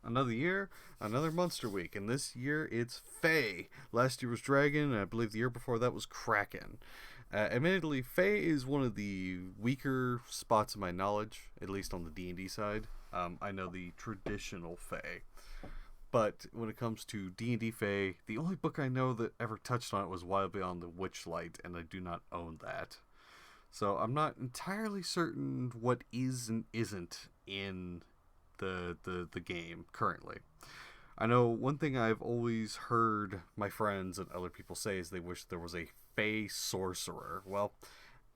Another year, another Monster Week, and this year it's Fae. Last year was Dragon, and I believe the year before that was Kraken. Admittedly, Fae is one of the weaker spots of my knowledge, at least on the D&D side. I know the traditional Fae, but when it comes to D&D Fae, the only book I know that ever touched on it was Wild Beyond the Witchlight, and I do not own that. So I'm not entirely certain what is and isn't in the game currently. I know one thing I've always heard my friends and other people say is they wish there was a Fey Sorcerer. Well,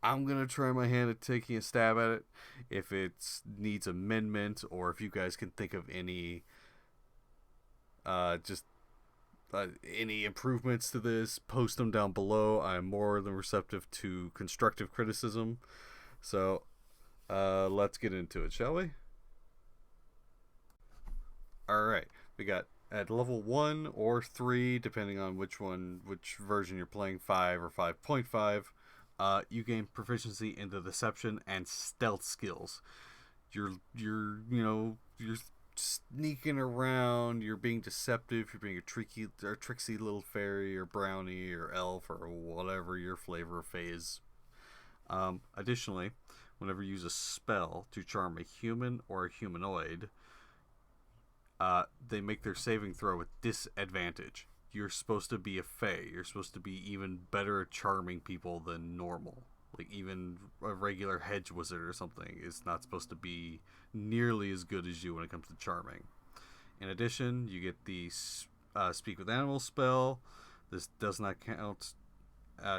I'm gonna try my hand at taking a stab at it. If it needs amendment, or if you guys can think of just any improvements to this, post them down below. I'm more than receptive to constructive criticism. So let's get into it, shall we? All right, we got at level 1 or 3, depending on which version you're playing, 5 or 5.5. You gain proficiency in the deception and stealth skills. You're sneaking around. You're being deceptive. You're being a tricksy little fairy or brownie or elf or whatever your flavor of fae is. Additionally, whenever you use a spell to charm a human or a humanoid, they make their saving throw with disadvantage. You're supposed to be a fae. You're supposed to be even better at charming people than normal. Like, even a regular hedge wizard or something is not supposed to be nearly as good as you when it comes to charming. In addition, you get the Speak with Animals spell. This does not count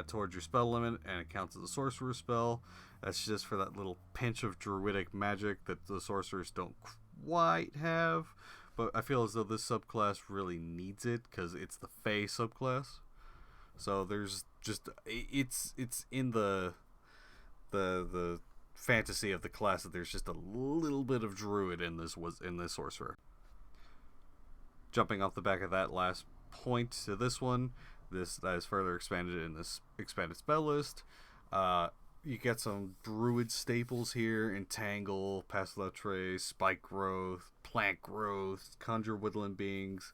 towards your spell limit, and it counts as a sorcerer spell. That's just for that little pinch of druidic magic that the sorcerers don't quite have. But I feel as though this subclass really needs it because it's the Fey subclass. So there's just it's in the fantasy of the class that there's just a little bit of druid in this sorcerer. Jumping off the back of that last point to this one, that is further expanded in this expanded spell list. You get some druid staples here: entangle, pass without trace, spike growth, plant growth, conjure woodland beings.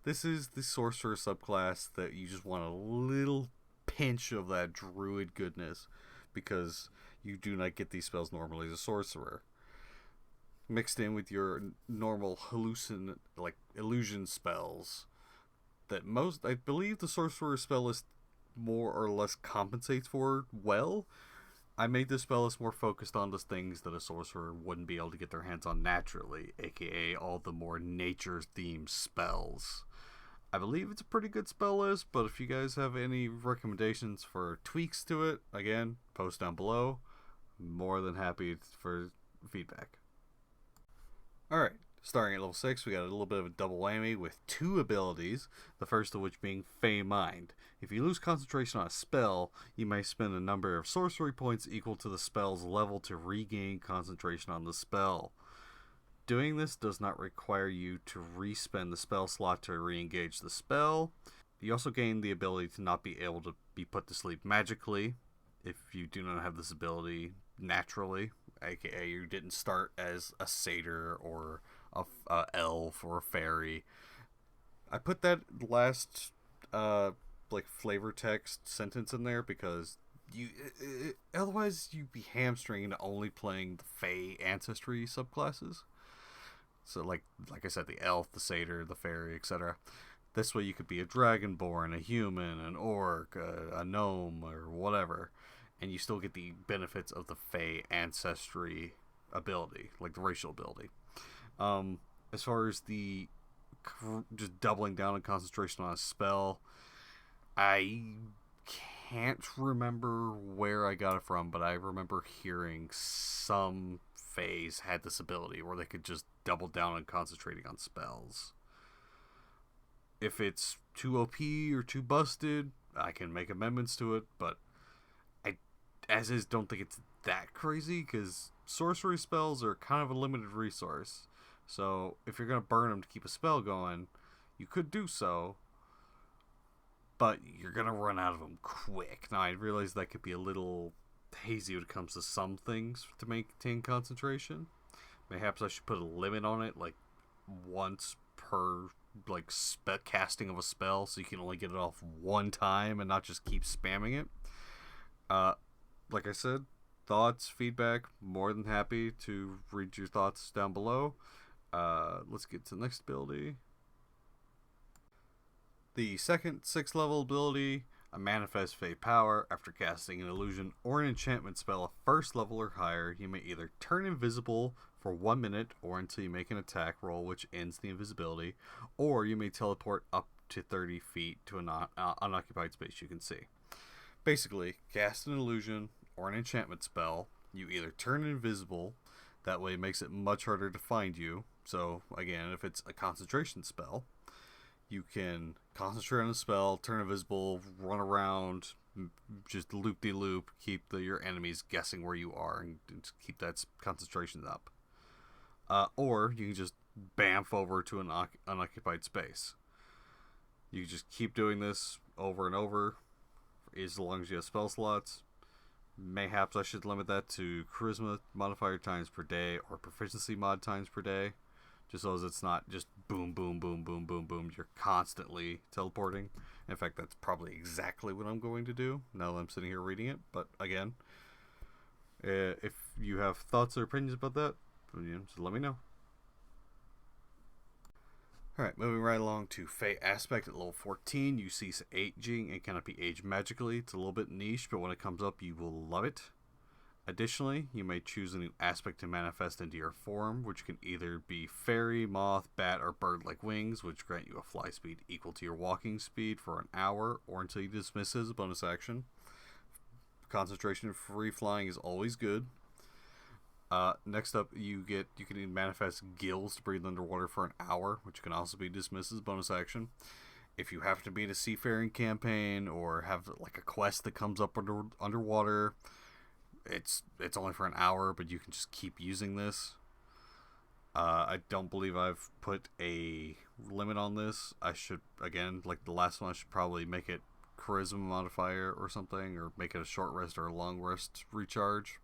This is the sorcerer subclass that you just want a little pinch of that druid goodness, because you do not get these spells normally as a sorcerer. Mixed in with your normal illusion spells that most, I believe, the sorcerer spell list more or less compensates for well. I made this spell list more focused on the things that a sorcerer wouldn't be able to get their hands on naturally, aka all the more nature-themed spells. I believe it's a pretty good spell list, but if you guys have any recommendations for tweaks to it, again, post down below. More than happy for feedback. Alright, starting at level 6, we got a little bit of a double whammy with 2 abilities, the first of which being Fey Mind. If you lose concentration on a spell, you may spend a number of sorcery points equal to the spell's level to regain concentration on the spell. Doing this does not require you to respend the spell slot to re-engage the spell. You also gain the ability to not be able to be put to sleep magically if you do not have this ability naturally, aka you didn't start as a satyr or a elf or a fairy. I put that last flavor text sentence in there because otherwise you'd be hamstringing to only playing the Fey ancestry subclasses. So like I said, the elf, the satyr, the fairy, etc. This way you could be a dragonborn, a human, an orc, a gnome, or whatever, and you still get the benefits of the Fey ancestry ability, like the racial ability. As far as the just doubling down on concentration on a spell, I can't remember where I got it from, but I remember hearing some Fays had this ability where they could just double down on concentrating on spells. If it's too OP or too busted, I can make amendments to it, but I, as is, don't think it's that crazy because sorcery spells are kind of a limited resource. So if you're going to burn them to keep a spell going, you could do so, but you're going to run out of them quick. Now, I realize that could be a little hazy when it comes to some things to maintain concentration. Perhaps I should put a limit on it, like once per like casting of a spell, so you can only get it off one time and not just keep spamming it. Like I said, thoughts, feedback, more than happy to read your thoughts down below. Let's get to the next ability. The second 6th level ability, a Manifest Fey power. After casting an illusion or an enchantment spell at 1st level or higher, you may either turn invisible for 1 minute or until you make an attack roll which ends the invisibility, or you may teleport up to 30 feet to an unoccupied space you can see. Basically, cast an illusion or an enchantment spell, you either turn invisible, that way it makes it much harder to find you. So again, if it's a concentration spell, you can concentrate on the spell, turn invisible, run around, just loop-de-loop, keep your enemies guessing where you are, and keep that concentration up. Or you can just bamf over to an unoccupied space. You can just keep doing this over and over, as long as you have spell slots. Mayhaps I should limit that to charisma modifier times per day, or proficiency mod times per day. Just so as it's not just boom, boom, boom, boom, boom, boom. You're constantly teleporting. In fact, that's probably exactly what I'm going to do now that I'm sitting here reading it. But again, if you have thoughts or opinions about that, just let me know. Alright, moving right along to Fey Aspect at level 14. You cease aging and cannot be aged magically. It's a little bit niche, but when it comes up, you will love it. Additionally, you may choose a new aspect to manifest into your form, which can either be fairy, moth, bat, or bird-like wings, which grant you a fly speed equal to your walking speed for an hour, or until you dismiss it as a bonus action. Concentration and free flying is always good. Next up, you can manifest gills to breathe underwater for an hour, which can also be dismissed as a bonus action. If you happen to be in a seafaring campaign or have like a quest that comes up underwater, it's only for an hour, but you can just keep using this. I don't believe I've put a limit on this. I should, again, like the last one, I should probably make it charisma modifier or something, or make it a short rest or a long rest recharge.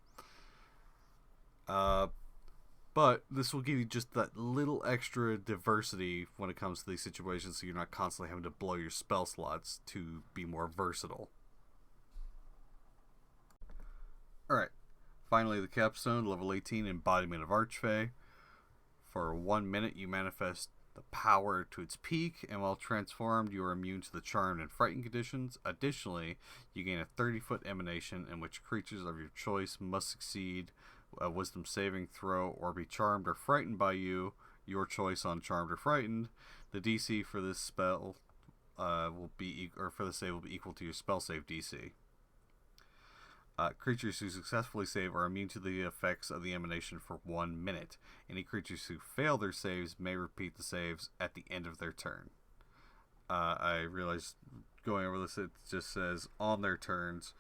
But this will give you just that little extra diversity when it comes to these situations, so you're not constantly having to blow your spell slots to be more versatile. Alright, finally the capstone, level 18, Embodiment of Archfey. For 1 minute you manifest the power to its peak, and while transformed you are immune to the charmed and frightened conditions. Additionally, you gain a 30-foot emanation in which creatures of your choice must succeed a wisdom saving throw or be charmed or frightened by you, your choice on charmed or frightened. The DC for this spell for the save will be equal to your spell save DC. Creatures who successfully save are immune to the effects of the emanation for 1 minute. Any creatures who fail their saves may repeat the saves at the end of their turn. I realized going over this, it just says on their turns.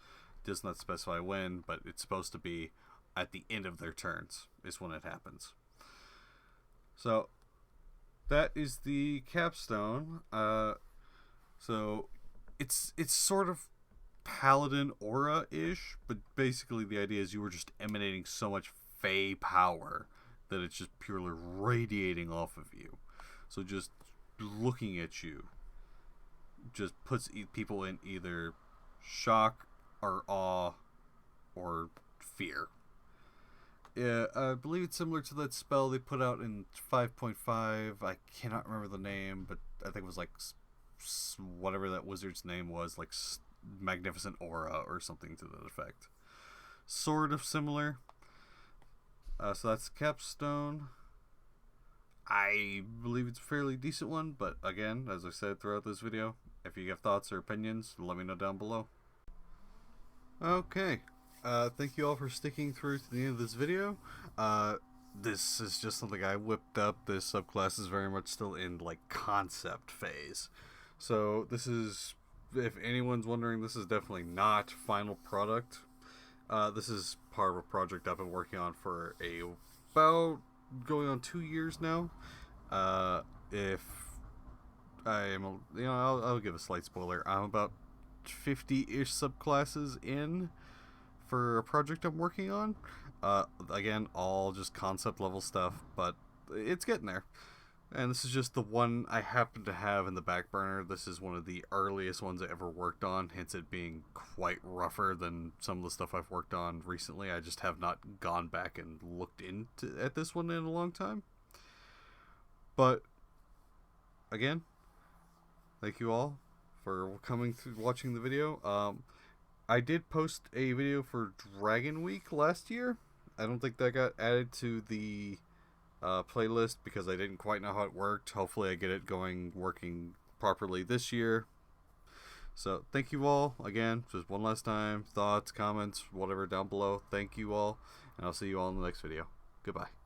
Does not specify when, but it's supposed to be at the end of their turns is when it happens. So that is the capstone. So it's sort of paladin aura-ish, but basically the idea is you were just emanating so much fey power that it's just purely radiating off of you. So just looking at you just puts people in either shock or awe or fear. Yeah, I believe it's similar to that spell they put out in 5.5. I cannot remember the name, but I think it was like whatever that wizard's name was, like Magnificent Aura or something to that effect. Sort of similar. So that's capstone. I believe it's a fairly decent one, but again, as I said throughout this video, if you have thoughts or opinions, let me know down below. Okay. Thank you all for sticking through to the end of this video. This is just something I whipped up. This subclass is very much still in like concept phase. So this is, if anyone's wondering, this is definitely not final product. This is part of a project I've been working on for about going on 2 years now. If I am, I'll give a slight spoiler. I'm about 50-ish subclasses in for a project I'm working on. Again, all just concept level stuff, but it's getting there. And this is just the one I happen to have in the back burner. This is one of the earliest ones I ever worked on, hence it being quite rougher than some of the stuff I've worked on recently. I just have not gone back and looked at this one in a long time. But again, thank you all for coming through watching the video. I did post a video for Dragon Week last year. I don't think that got added to the playlist because I didn't quite know how it worked. Hopefully I get it working properly this year. So thank you all again, just one last time. Thoughts, comments, whatever down below. Thank you all, and I'll see you all in the next video. Goodbye.